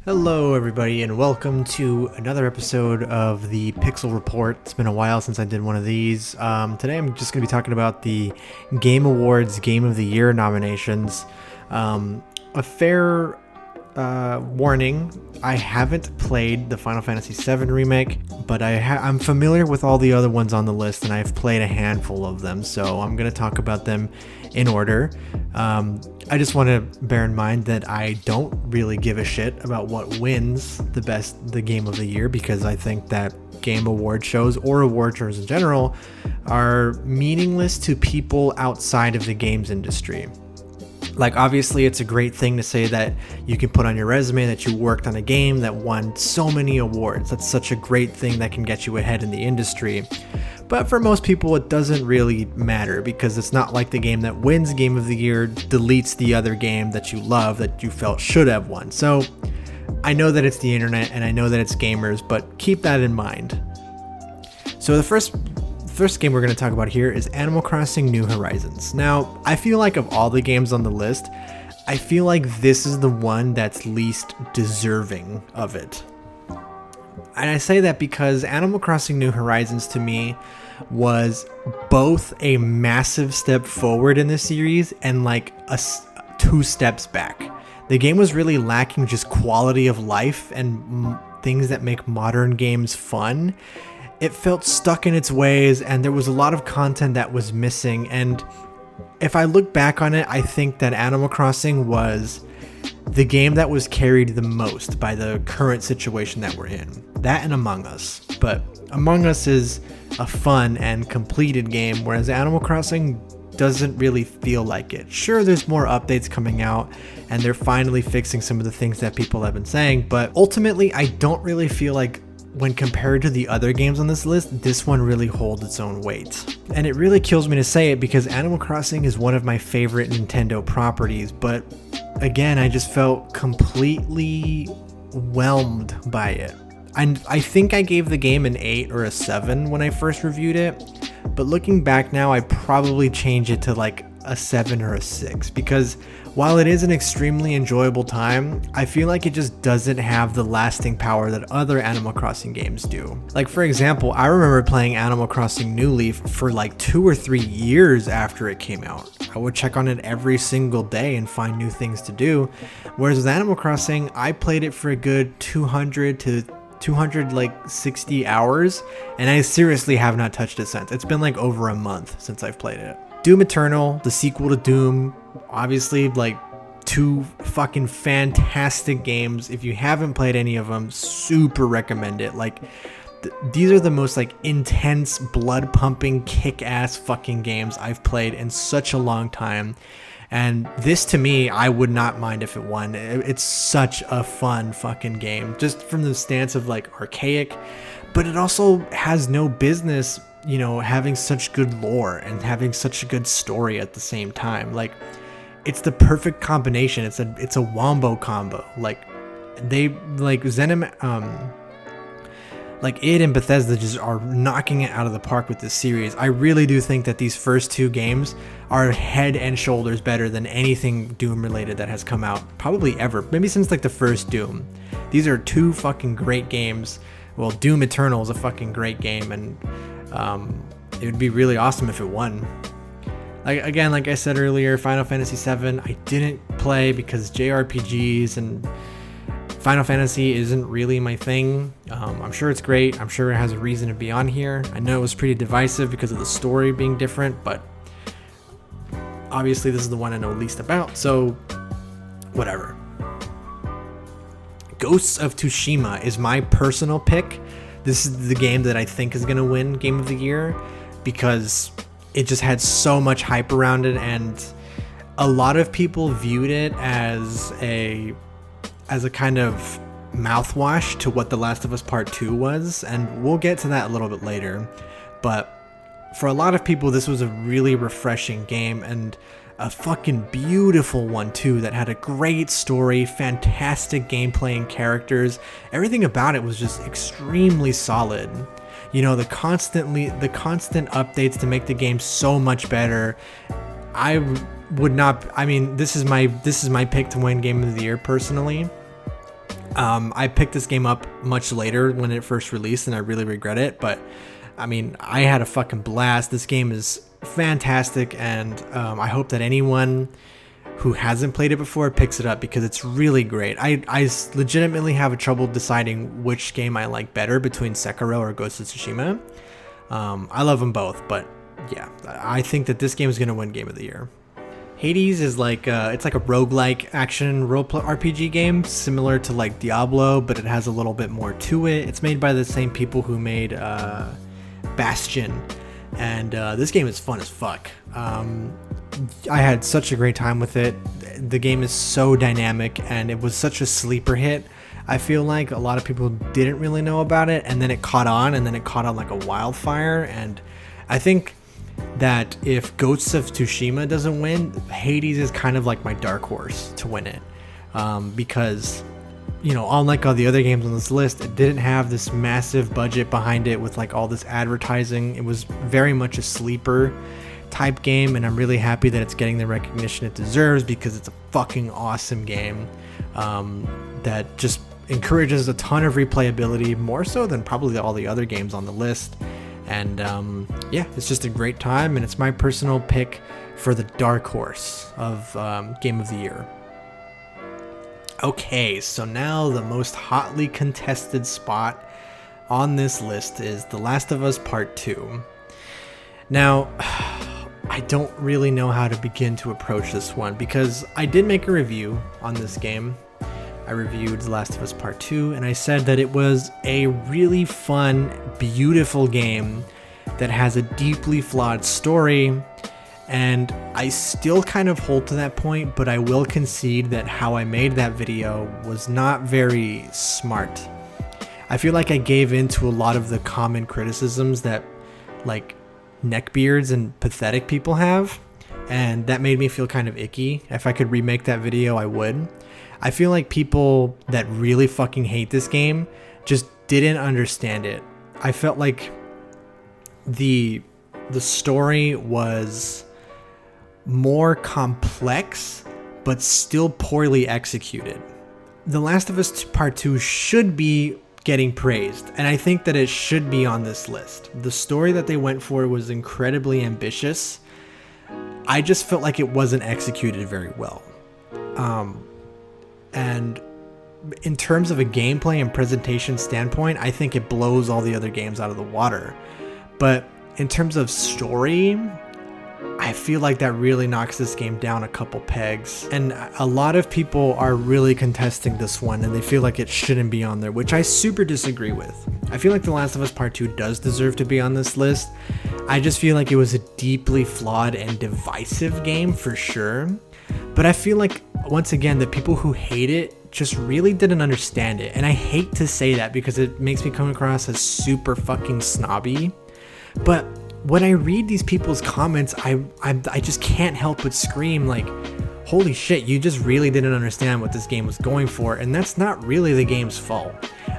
Hello everybody and welcome to another episode of the Pixel Report. It's been a while since I did one of these. Today I'm just going to be talking about the Game Awards Game of the Year nominations. A fair warning, I haven't played the Final Fantasy VII Remake, but I'm familiar with all the other ones on the list and I've played a handful of them, so I'm going to talk about them in order. I just want to bear in mind that I don't really give a shit about what wins the game of the year, because I think that game award shows or award shows in general are meaningless to people outside of the games industry. Like, obviously it's a great thing to say that you can put on your resume that you worked on a game that won so many awards. That's such a great thing that can get you ahead in the industry. But for most people, it doesn't really matter, because it's not like the game that wins Game of the Year deletes the other game that you love that you felt should have won. So I know that it's the internet and I know that it's gamers, but keep that in mind. So the first game we're going to talk about here is Animal Crossing New Horizons. Now, I feel like of all the games on the list, I feel like this is the one that's least deserving of it. And I say that because Animal Crossing New Horizons to me was both a massive step forward in the series and like two steps back. The game was really lacking just quality of life and things that make modern games fun. It felt stuck in its ways and there was a lot of content that was missing. And if I look back on it, I think that Animal Crossing was the game that was carried the most by the current situation that we're in. That and Among Us. But Among Us is a fun and completed game, whereas Animal Crossing doesn't really feel like it. Sure, there's more updates coming out and they're finally fixing some of the things that people have been saying, but ultimately I don't really feel like, when compared to the other games on this list, this one really holds its own weight. And it really kills me to say it because Animal Crossing is one of my favorite Nintendo properties, but again, I just felt completely whelmed by it. I think I gave the game an 8 or a 7 when I first reviewed it, but looking back now, I'd probably change it to like a 7 or a 6, because while it is an extremely enjoyable time, I feel like it just doesn't have the lasting power that other Animal Crossing games do. Like, for example, I remember playing Animal Crossing New Leaf for like 2 or 3 years after it came out. I would check on it every single day and find new things to do. Whereas with Animal Crossing, I played it for a good 200 to 260 hours, and I seriously have not touched it since. It's been like over a month since I've played it. Doom Eternal, the sequel to Doom, obviously like two fucking fantastic games. If you haven't played any of them, super recommend it. Like, these are the most like intense, blood pumping, kick-ass fucking games I've played in such a long time. And this, to me, I would not mind if it won. It's such a fun fucking game, just from the stance of like archaic, but it also has no business, you know, having such good lore and having such a good story at the same time. Like, it's the perfect combination. It's a wombo combo. Like, they like like id and Bethesda just are knocking it out of the park with this series. I really do think that these first two games are head and shoulders better than anything Doom related that has come out probably ever, maybe since like the first Doom. These are two fucking great games. Well, Doom Eternal is a fucking great game, and it would be really awesome if it won. Like I said earlier, Final Fantasy VII I didn't play because JRPGs and Final Fantasy isn't really my thing. I'm sure it's great. I'm sure it has a reason to be on here. I know it was pretty divisive because of the story being different, but obviously this is the one I know least about, so whatever. Ghosts of Tsushima is my personal pick. This is the game that I think is going to win Game of the Year because it just had so much hype around it, and a lot of people viewed it as a kind of mouthwash to what The Last of Us Part 2 was, and we'll get to that a little bit later. But for a lot of people, this was a really refreshing game, and a fucking beautiful one too, that had a great story, fantastic gameplay and characters. Everything about it was just extremely solid. You know, the constant updates to make the game so much better. I would not, I mean, this is my pick to win Game of the Year personally. I picked this game up much later when it first released, and I really regret it. But I mean, I had a fucking blast. This game is fantastic, and I hope that anyone who hasn't played it before picks it up because it's really great. I legitimately have a trouble deciding which game I like better between Sekiro or Ghost of Tsushima. I love them both, but yeah, I think that this game is going to win Game of the Year. Hades is like it's like a roguelike action role RPG game, similar to like Diablo, but it has a little bit more to it. It's made by the same people who made Bastion, and this game is fun as fuck. I had such a great time with it. The game is so dynamic, and it was such a sleeper hit. I feel like a lot of people didn't really know about it, and then it caught on, like a wildfire. And I think that if Ghosts of Tsushima doesn't win, Hades is kind of like my dark horse to win it, because, you know, unlike all the other games on this list, it didn't have this massive budget behind it with like all this advertising. It was very much a sleeper type game, and I'm really happy that it's getting the recognition it deserves because it's a fucking awesome game that just encourages a ton of replayability, more so than probably all the other games on the list. And yeah, it's just a great time, and it's my personal pick for the dark horse of Game of the Year. Okay, so now the most hotly contested spot on this list is The Last of Us Part 2. Now, I don't really know how to begin to approach this one because I did make a review on this game. I reviewed The Last of Us Part 2, and I said that it was a really fun, beautiful game that has a deeply flawed story, and I still kind of hold to that point, but I will concede that how I made that video was not very smart. I feel like I gave in to a lot of the common criticisms that, like, neckbeards and pathetic people have, and that made me feel kind of icky. If I could remake that video, I would. I feel like people that really fucking hate this game just didn't understand it. I felt like the story was more complex, but still poorly executed. The Last of Us Part 2 should be getting praised, and I think that it should be on this list. The story that they went for was incredibly ambitious. I just felt like it wasn't executed very well. And in terms of a gameplay and presentation standpoint, I think it blows all the other games out of the water. But in terms of story, I feel like that really knocks this game down a couple pegs. And a lot of people are really contesting this one, and they feel like it shouldn't be on there, which I super disagree with. I feel like The Last of Us Part 2 does deserve to be on this list. I just feel like it was a deeply flawed and divisive game for sure. But I feel like, once again, the people who hate it just really didn't understand it. And I hate to say that because it makes me come across as super fucking snobby. But when I read these people's comments, I just can't help but scream like, holy shit, you just really didn't understand what this game was going for. And that's not really the game's fault.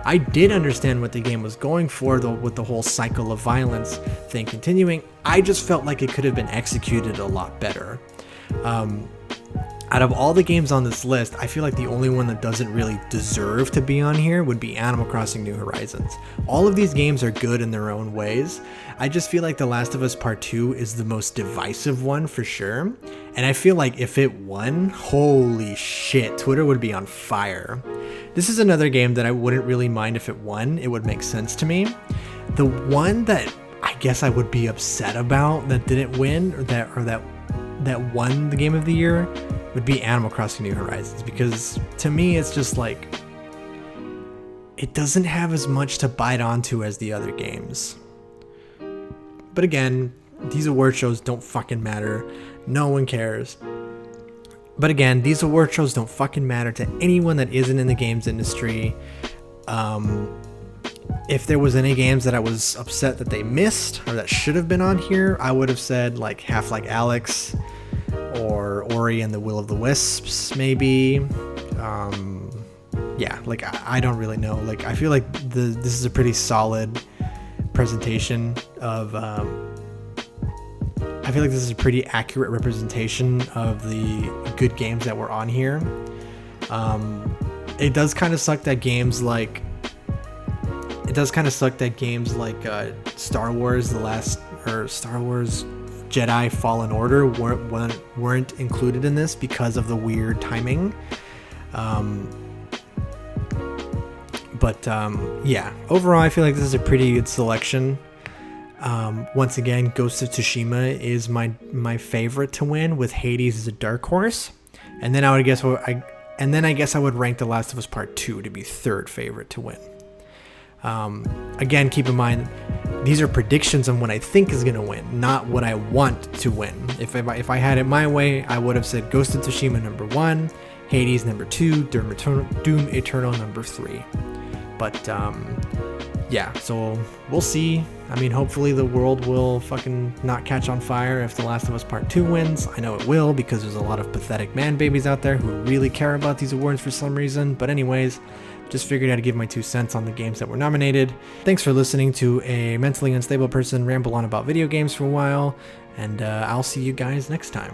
I did understand what the game was going for, though, with the whole cycle of violence thing continuing. I just felt like it could have been executed a lot better. Out of all the games on this list, I feel like the only one that doesn't really deserve to be on here would be Animal Crossing New Horizons. All of these games are good in their own ways. I just feel like The Last of Us Part 2 is the most divisive one for sure. And I feel like if it won, holy shit, Twitter would be on fire. This is another game that I wouldn't really mind if it won. It would make sense to me. The one that I guess I would be upset about that didn't win, or that won the Game of the Year, would be Animal Crossing New Horizons, because to me it's just like, it doesn't have as much to bite onto as the other games. But again, these award shows don't fucking matter. No one cares. But again, these award shows don't fucking matter to anyone that isn't in the games industry. If there was any games that I was upset that they missed or that should have been on here, I would have said like Half-Life Alyx, or Ori and the Will of the Wisps, maybe. Yeah, like I don't really know. Like I feel like this is a pretty solid presentation of. I feel like this is a pretty accurate representation of the good games that were on here. it does kind of suck that games like Star Wars Star Wars Jedi Fallen Order weren't included in this because of the weird timing. Yeah, overall I feel like this is a pretty good selection. Once again, Ghost of Tsushima is my favorite to win, with Hades as a dark horse, and then I guess I would rank The Last of Us Part 2 to be third favorite to win. Again, keep in mind, these are predictions on what I think is going to win, not what I want to win. If I had it my way, I would have said Ghost of Tsushima number 1, Hades number 2, Doom Eternal number 3. But yeah, so we'll see. I mean, hopefully the world will fucking not catch on fire if The Last of Us Part 2 wins. I know it will, because there's a lot of pathetic man babies out there who really care about these awards for some reason. But anyways, just figured I'd give my 2 cents on the games that were nominated. Thanks for listening to a mentally unstable person ramble on about video games for a while, and I'll see you guys next time.